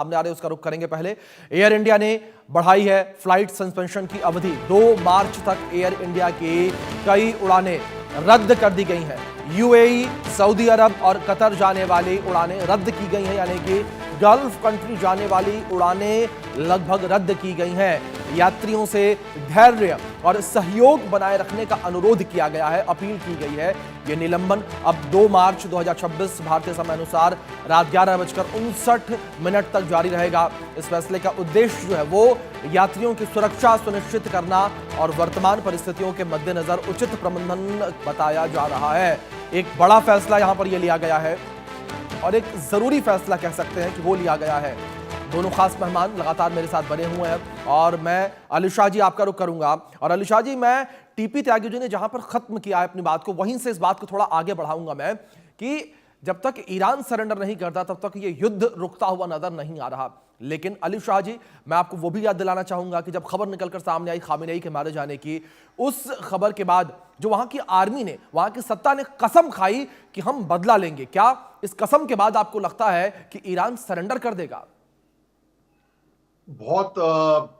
सामने आ रहे उसका रुख करेंगे। पहले एयर इंडिया ने बढ़ाई है फ्लाइट सस्पेंशन की अवधि। 2 मार्च तक एयर इंडिया की कई उड़ानें रद्द कर दी गई हैं। यूएई, सऊदी अरब और कतर जाने वाली उड़ानें रद्द की गई हैं, यानी कि गल्फ कंट्री जाने वाली उड़ानें लगभग रद्द की गई हैं। यात्रियों से धैर्य और सहयोग बनाए रखने का अनुरोध किया गया है, अपील की गई है। यह निलंबन अब 2 मार्च 2026 भारतीय समय अनुसार रात 11:59 तक जारी रहेगा। इस फैसले का उद्देश्य जो है वो यात्रियों की सुरक्षा सुनिश्चित करना और वर्तमान परिस्थितियों के मद्देनजर उचित प्रबंधन बताया जा रहा है। एक बड़ा फैसला यहां पर यह लिया गया है और एक जरूरी फैसला कह सकते हैं कि वो लिया गया है। दोनों खास मेहमान लगातार मेरे साथ बने हुए हैं और मैं अली शाह जी आपका रुख करूंगा। और अली शाह जी, मैं टीपी त्यागी जी ने जहां पर खत्म किया है अपनी बात को, वहीं से इस बात को थोड़ा आगे बढ़ाऊंगा मैं कि जब तक ईरान सरेंडर नहीं करता तब तक ये युद्ध रुकता हुआ नजर नहीं आ रहा। लेकिन अली शाह जी, मैं आपको वो भी याद दिलाना चाहूंगा कि जब खबर निकलकर सामने आई खामेनेई के मारे जाने की, उस खबर के बाद जो वहां की आर्मी ने, वहां की सत्ता ने कसम खाई कि हम बदला लेंगे। क्या इस कसम के बाद आपको लगता है कि ईरान सरेंडर कर देगा? बहुत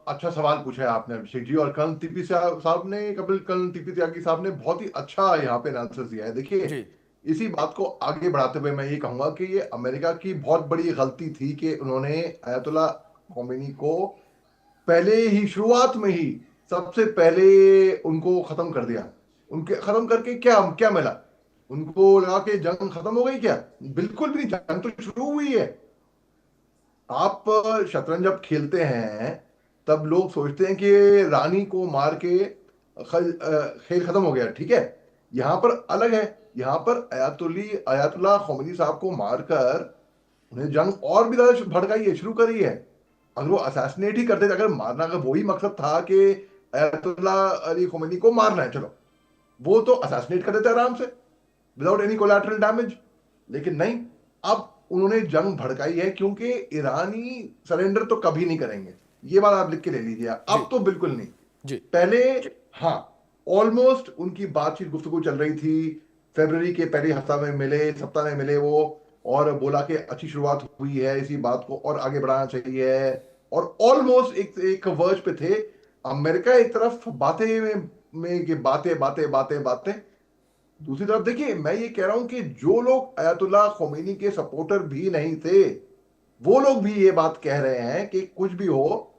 अच्छा सवाल पूछा है आपने अभिषेक जी। और कर्नल टीपी त्यागी साहब ने बहुत ही अच्छा यहाँ पे आंसर दिया है। देखिए, जी इसी बात को आगे बढ़ाते हुए मैं ये कहूंगा कि ये अमेरिका की बहुत बड़ी गलती थी कि उन्होंने अयतुल्ला खोमेनी को पहले ही, शुरुआत में ही, सबसे पहले उनको खत्म कर दिया। उनके खत्म करके क्या क्या मिला? उनको लगा कि जंग खत्म हो गई क्या? बिल्कुल भी नहीं, जंग तो शुरू हुई है। आप शतरंज जब खेलते हैं तब लोग सोचते हैं कि रानी को मार के खेल खत्म हो गया, ठीक है। यहां पर अलग है। यहां पर अयातुल्ला खोमेनी साहब को मारकर उन्हें जंग और भी ज्यादा भड़काई है, शुरू करी है। अगर वो असैसिनेट ही करते थे, अगर मारना, अगर वही मकसद था कि अयातुल्ला अली खोमेनी को मारना है, चलो, वो तो असैसिनेट कर देते आराम से, विदाउट एनी कोलैटरल डैमेज। लेकिन नहीं, अब उन्होंने जंग भड़काई है क्योंकि ईरानी सरेंडर तो कभी नहीं करेंगे। ये बात आप लिख के ले लीजिए, जी अब तो बिल्कुल नहीं। जी पहले, हाँ, ऑलमोस्ट उनकी बातचीत, गुफ्तगू चल रही थी। फरवरी के पहले हफ्ता में मिले, सप्ताह में मिले वो, और बोला कि अच्छी शुरुआत हुई है, इसी बात को और आगे बढ़ाना चाहिए। और ऑलमोस्ट एक एक वर्ज पे थे। अमेरिका एक तरफ बातें में कि बातें बातें बातें बातें, दूसरी तरफ देखिए, मैं ये कह रहा हूं कि जो लोग अयतुल्ला खोमेनी के सपोर्टर भी नहीं थे, वो लोग भी ये बात कह रहे हैं कि कुछ भी हो,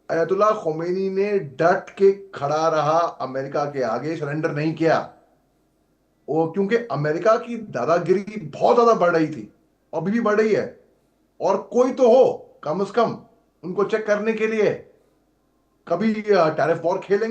अयतुल्ला खोमेनी ने डट के खड़ा रहा, अमेरिका के आगे सरेंडर नहीं किया। वो क्योंकि अमेरिका की दादागिरी बहुत ज्यादा बढ़ रही थी, अभी भी बढ़ रही है। और कोई तो हो कम से कम उनको चेक करने के लिए। कभी टैरिफ वॉर खेलेंगे।